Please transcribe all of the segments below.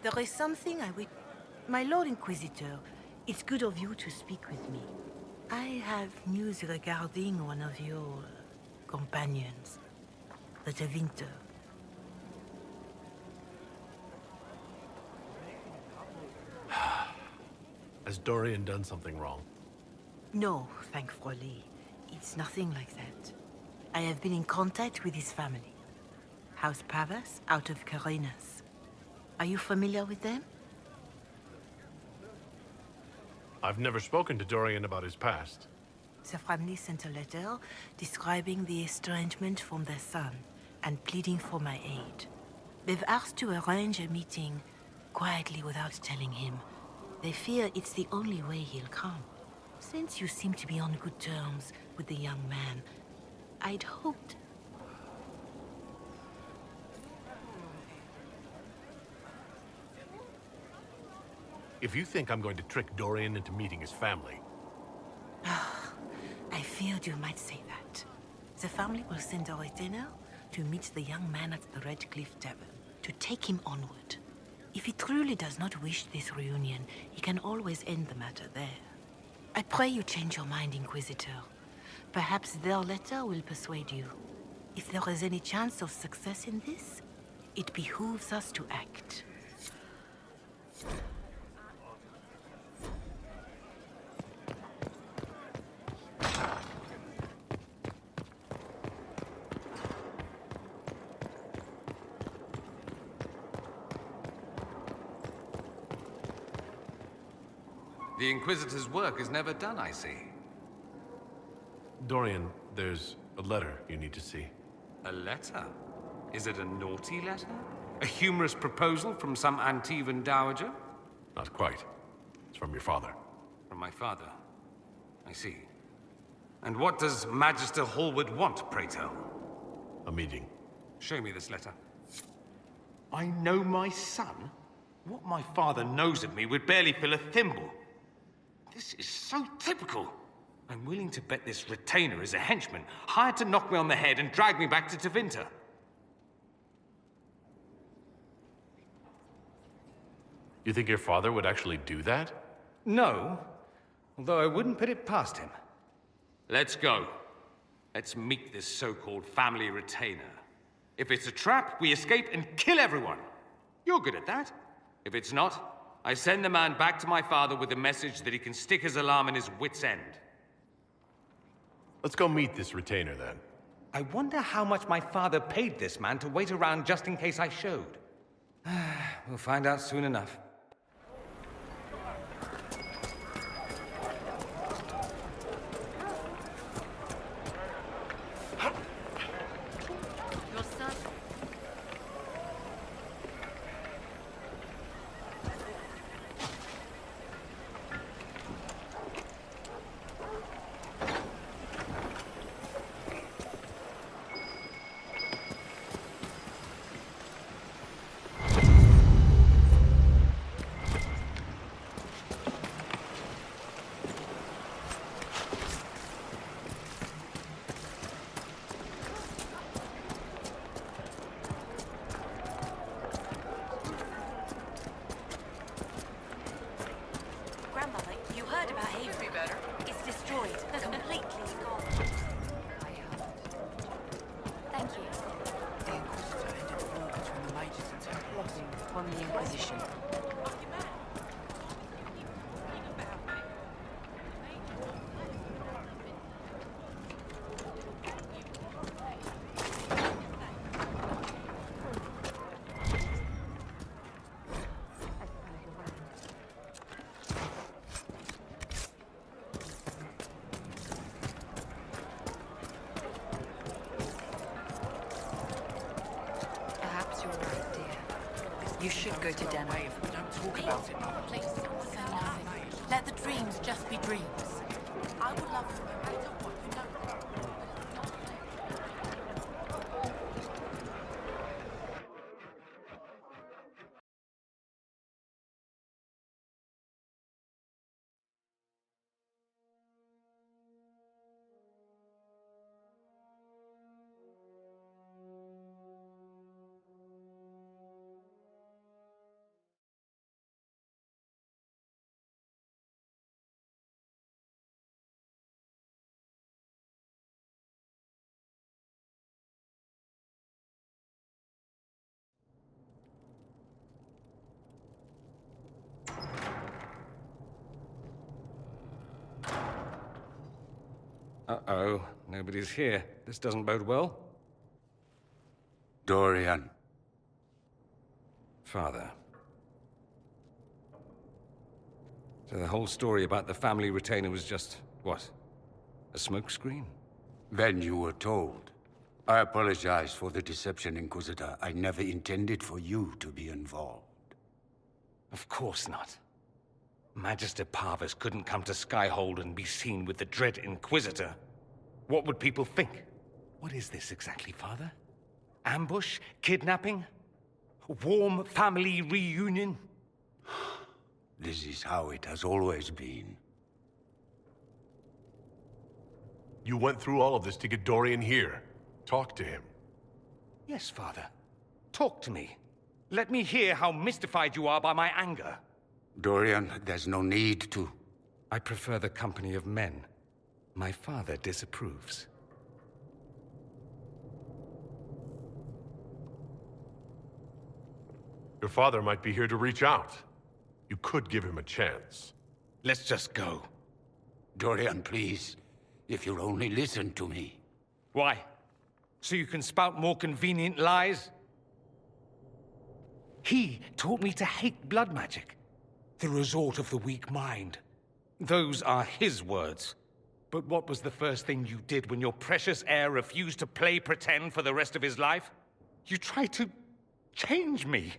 There is something I will... My Lord Inquisitor, it's good of you to speak with me. I have news regarding one of your companions, the Tevinter. Has Dorian done something wrong? No, thankfully. It's nothing like that. I have been in contact with his family. House Pavas, out of Carenas. Are you familiar with them? I've never spoken to Dorian about his past. The family sent a letter describing the estrangement from their son and pleading for my aid. They've asked to arrange a meeting quietly without telling him. They fear it's the only way he'll come. Since you seem to be on good terms with the young man, I'd hoped... If you think I'm going to trick Dorian into meeting his family... I feared you might say that. The family will send a retainer to meet the young man at the Red Cliff Tavern, to take him onward. If he truly does not wish this reunion, he can always end the matter there. I pray you change your mind, Inquisitor. Perhaps their letter will persuade you. If there is any chance of success in this, it behooves us to act. The Inquisitor's work is never done, I see. Dorian, there's a letter you need to see. A letter? Is it a naughty letter? A humorous proposal from some Antivan dowager? Not quite. It's from your father. From my father. I see. And what does Magister Hallward want, pray tell? A meeting. Show me this letter. I know my son? What my father knows of me would barely fill a thimble. This is so typical. I'm willing to bet this retainer is a henchman, hired to knock me on the head and drag me back to Tevinter. You think your father would actually do that? No, although I wouldn't put it past him. Let's go. Let's meet this so-called family retainer. If it's a trap, we escape and kill everyone. You're good at that. If it's not, I send the man back to my father with the message that he can stick his alarm in his wit's end. Let's go meet this retainer, then. I wonder how much my father paid this man to wait around just in case I showed. We'll find out soon enough. From the Inquisition. You should go to Denver. Don't talk about it. Please, say nothing. Let the dreams just be dreams. I would love to no matter what you know. Uh-oh, nobody's here. This doesn't bode well. Dorian. Father. So the whole story about the family retainer was just, what? A smokescreen? Then you were told. I apologize for the deception, Inquisitor. I never intended for you to be involved. Of course not. Magister Parvus couldn't come to Skyhold and be seen with the dread Inquisitor. What would people think? What is this exactly, Father? Ambush? Kidnapping? Warm family reunion? This is how it has always been. You went through all of this to get Dorian here. Talk to him. Yes, Father. Talk to me. Let me hear how mystified you are by my anger. Dorian, there's no need to. I prefer the company of men. My father disapproves. Your father might be here to reach out. You could give him a chance. Let's just go. Dorian, please. If you'll only listen to me. Why? So you can spout more convenient lies? He taught me to hate blood magic. The resort of the weak mind. Those are his words. But what was the first thing you did when your precious heir refused to play pretend for the rest of his life? You tried to change me.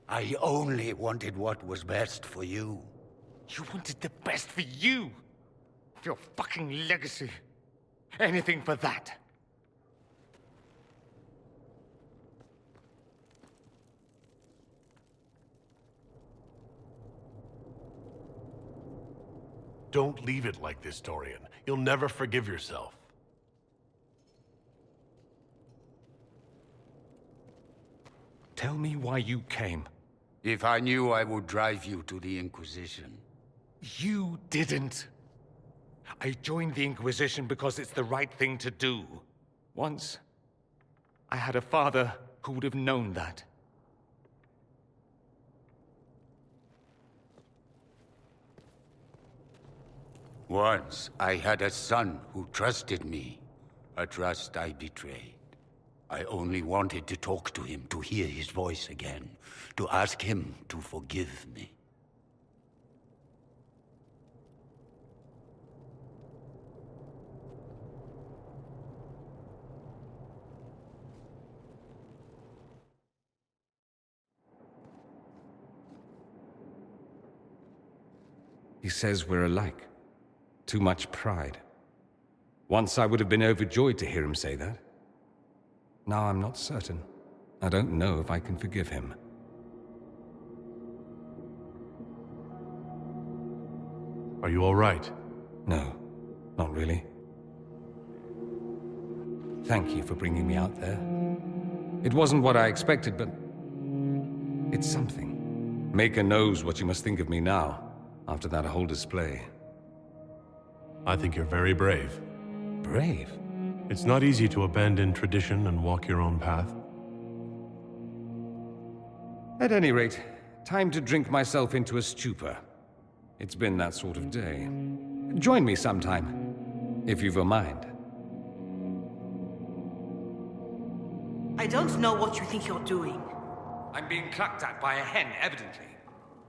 I only wanted what was best for you. You wanted the best for you. Your fucking legacy. Anything for that. Don't leave it like this, Dorian. You'll never forgive yourself. Tell me why you came. If I knew, I would drive you to the Inquisition. You didn't. I joined the Inquisition because it's the right thing to do. Once, I had a father who would have known that. Once, I had a son who trusted me. A trust I betrayed. I only wanted to talk to him, to hear his voice again, to ask him to forgive me. He says we're alike. Too much pride. Once I would have been overjoyed to hear him say that. Now I'm not certain. I don't know if I can forgive him. Are you all right? No, not really. Thank you for bringing me out there. It wasn't what I expected, but it's something. Maker knows what you must think of me now, after that whole display. I think you're very brave. Brave? It's not easy to abandon tradition and walk your own path. At any rate, time to drink myself into a stupor. It's been that sort of day. Join me sometime, if you've a mind. I don't know what you think you're doing. I'm being clucked at by a hen, evidently.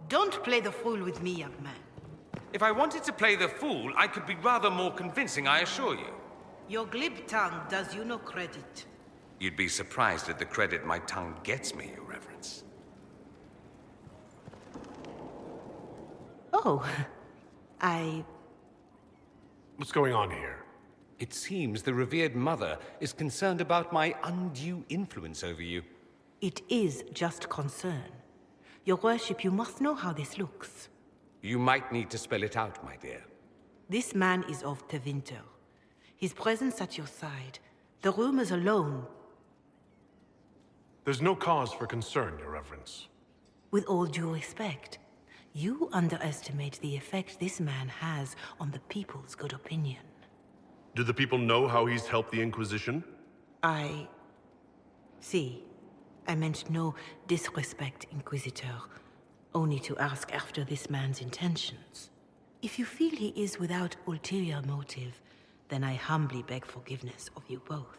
Don't play the fool with me, young man. If I wanted to play the fool, I could be rather more convincing, I assure you. Your glib tongue does you no credit. You'd be surprised at the credit my tongue gets me, Your Reverence. Oh, What's going on here? It seems the revered mother is concerned about my undue influence over you. It is just concern. Your worship, you must know how this looks. You might need to spell it out, my dear. This man is of Tevinter. His presence at your side, the rumors alone. There's no cause for concern, Your Reverence. With all due respect, you underestimate the effect this man has on the people's good opinion. Do the people know how he's helped the Inquisition? See, I meant no disrespect, Inquisitor. Only to ask after this man's intentions. If you feel he is without ulterior motive, then I humbly beg forgiveness of you both.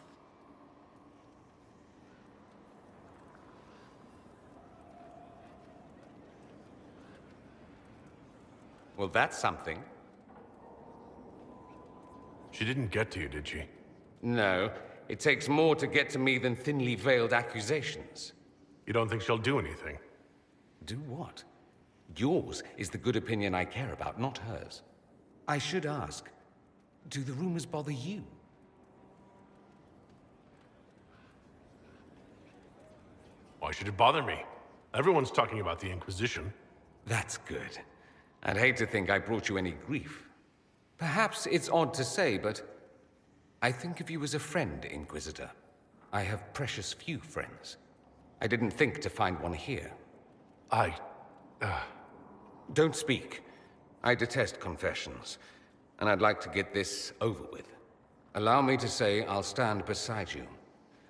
Well, that's something. She didn't get to you, did she? No, it takes more to get to me than thinly veiled accusations. You don't think she'll do anything? Do what? Yours is the good opinion I care about, not hers. I should ask, do the rumors bother you? Why should it bother me? Everyone's talking about the Inquisition. That's good. I'd hate to think I brought you any grief. Perhaps it's odd to say, but I think of you as a friend, Inquisitor. I have precious few friends. I didn't think to find one here. Don't speak. I detest confessions, and I'd like to get this over with. Allow me to say I'll stand beside you,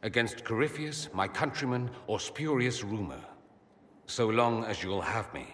against Corypheus, my countrymen, or spurious rumor, so long as you'll have me.